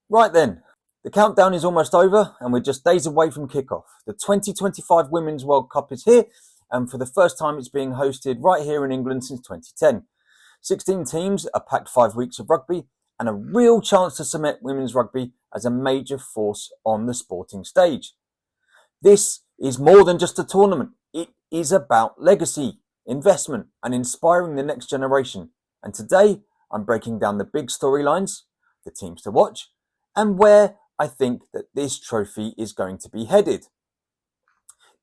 Right then, the countdown is almost over and we're just days away from kickoff. The 2025 Women's World Cup is here, and for the first time it's being hosted right here in England since 2010. 16 teams, a packed 5 weeks of rugby, and a real chance to cement women's rugby as a major force on the sporting stage. This is more than just a tournament. It is about legacy, investment, and inspiring the next generation. And today, I'm breaking down the big storylines, the teams to watch, and where I think that this trophy is going to be headed.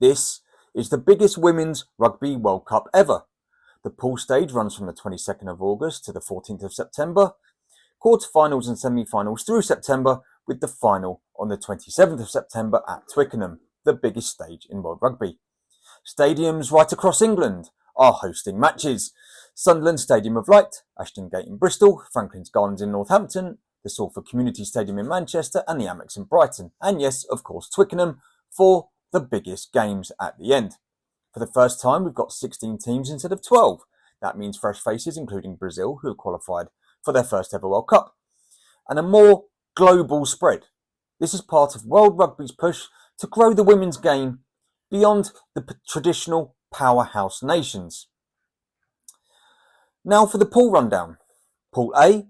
This is the biggest Women's Rugby World Cup ever. The pool stage runs from the 22nd of August to the 14th of September, quarterfinals and semi-finals through September, with the final on the 27th of September at Twickenham, the biggest stage in world rugby. Stadiums right across England are hosting matches. Sunderland Stadium of Light, Ashton Gate in Bristol, Franklin's Gardens in Northampton, the Salford Community Stadium in Manchester, and the Amex in Brighton. And yes, of course, Twickenham for the biggest games at the end. For the first time, we've got 16 teams instead of 12. That means fresh faces, including Brazil, who have qualified for their first ever World Cup, and a more global spread. This is part of World Rugby's push to grow the women's game beyond the traditional powerhouse nations. Now for the pool rundown. Pool A,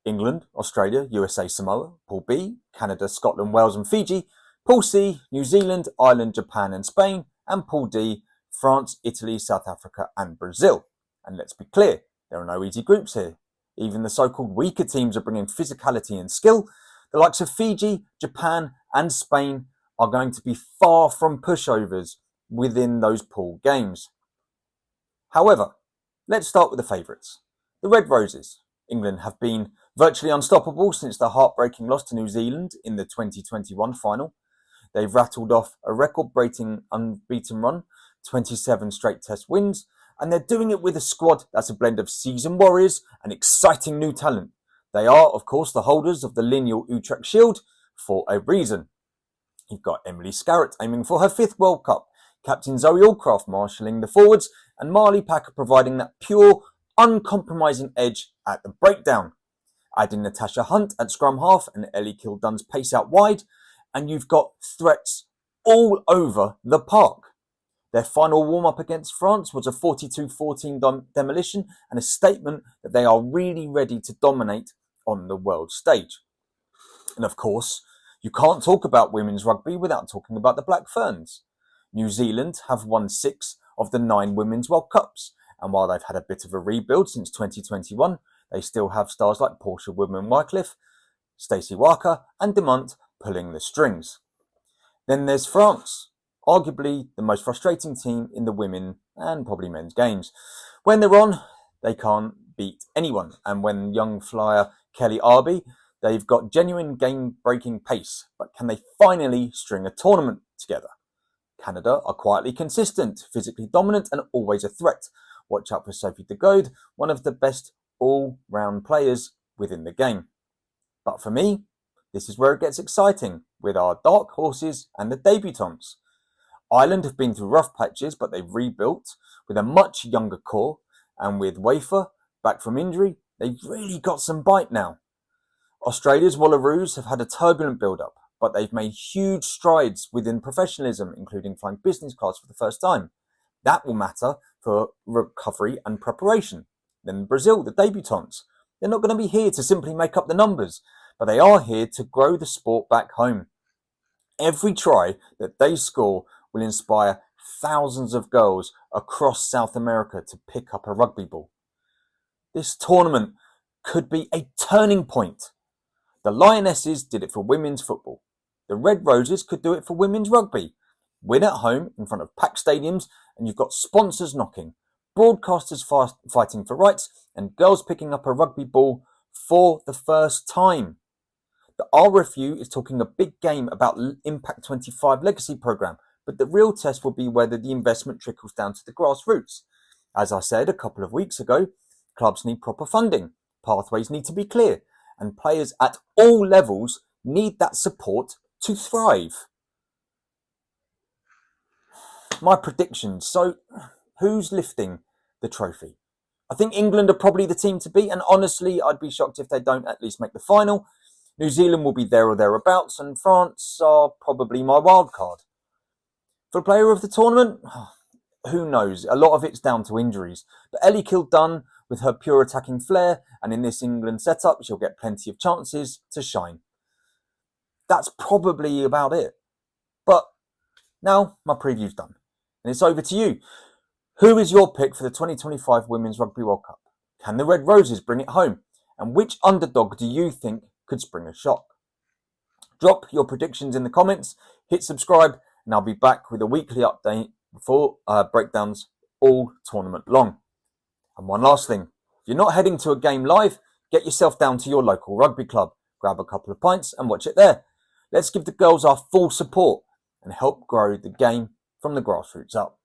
England, Australia, USA, Samoa. Pool B, Canada, Scotland, Wales and Fiji. Pool C, New Zealand, Ireland, Japan and Spain. And Pool D, France, Italy, South Africa and Brazil. And let's be clear, there are no easy groups here. Even the so-called weaker teams are bringing physicality and skill. The likes of Fiji, Japan and Spain are going to be far from pushovers within those pool games. However, let's start with the favourites. The Red Roses. England have been virtually unstoppable since the heartbreaking loss to New Zealand in the 2021 final. They've rattled off a record-breaking unbeaten run, 27 straight test wins, and they're doing it with a squad that's a blend of seasoned warriors and exciting new talent. They are, of course, the holders of the lineal Utrecht Shield for a reason. You've got Emily Scarrett aiming for her 5th World Cup, Captain Zoe Allcroft marshalling the forwards, and Marley Packer providing that pure, uncompromising edge at the breakdown. Adding Natasha Hunt at scrum half and Ellie Kildunn's pace out wide, and you've got threats all over the park. Their final warm-up against France was a 42-14 demolition and a statement that they are really ready to dominate on the world stage. And of course, you can't talk about women's rugby without talking about the Black Ferns. New Zealand have won 6 of the 9 Women's World Cups, and while they've had a bit of a rebuild since 2021, they still have stars like Portia Woodman-Wycliffe, Stacey Walker and Demont pulling the strings. Then there's France, arguably the most frustrating team in the women and probably men's games. When they're on, they can't beat anyone, and when young flyer Kelly Arby, they've got genuine game-breaking pace, but can they finally string a tournament together? Canada are quietly consistent, physically dominant and always a threat. Watch out for Sophie de Gode, one of the best all-round players within the game. But for me, this is where it gets exciting, with our dark horses and the debutantes. Ireland have been through rough patches, but they've rebuilt with a much younger core, and with Wafer back from injury, they've really got some bite now. Australia's Wallaroos have had a turbulent build-up, but they've made huge strides within professionalism, including flying business class for the first time. That will matter for recovery and preparation. Then Brazil, the debutantes. They're not going to be here to simply make up the numbers, but they are here to grow the sport back home. Every try that they score will inspire thousands of girls across South America to pick up a rugby ball. This tournament could be a turning point. The Lionesses did it for women's football. The Red Roses could do it for women's rugby. Win at home in front of packed stadiums, and you've got sponsors knocking, broadcasters fighting for rights, and girls picking up a rugby ball for the first time. The RFU is talking a big game about Impact 25 legacy program, but the real test will be whether the investment trickles down to the grassroots. As I said a couple of weeks ago, clubs need proper funding, pathways need to be clear, and players at all levels need that support to thrive. My predictions. So, who's lifting the trophy? I think England are probably the team to beat, and honestly, I'd be shocked if they don't at least make the final. New Zealand will be there or thereabouts, and France are probably my wild card. For player of the tournament, who knows? A lot of it's down to injuries. But Ellie Kildunn, with her pure attacking flair, and in this England setup, she'll get plenty of chances to shine. That's probably about it. But now my preview's done, and it's over to you. Who is your pick for the 2025 Women's Rugby World Cup? Can the Red Roses bring it home? And which underdog do you think could spring a shock? Drop your predictions in the comments, hit subscribe, and I'll be back with a weekly update for breakdowns all tournament long. And one last thing, if you're not heading to a game live, get yourself down to your local rugby club, grab a couple of pints and watch it there. Let's give the girls our full support and help grow the game from the grassroots up.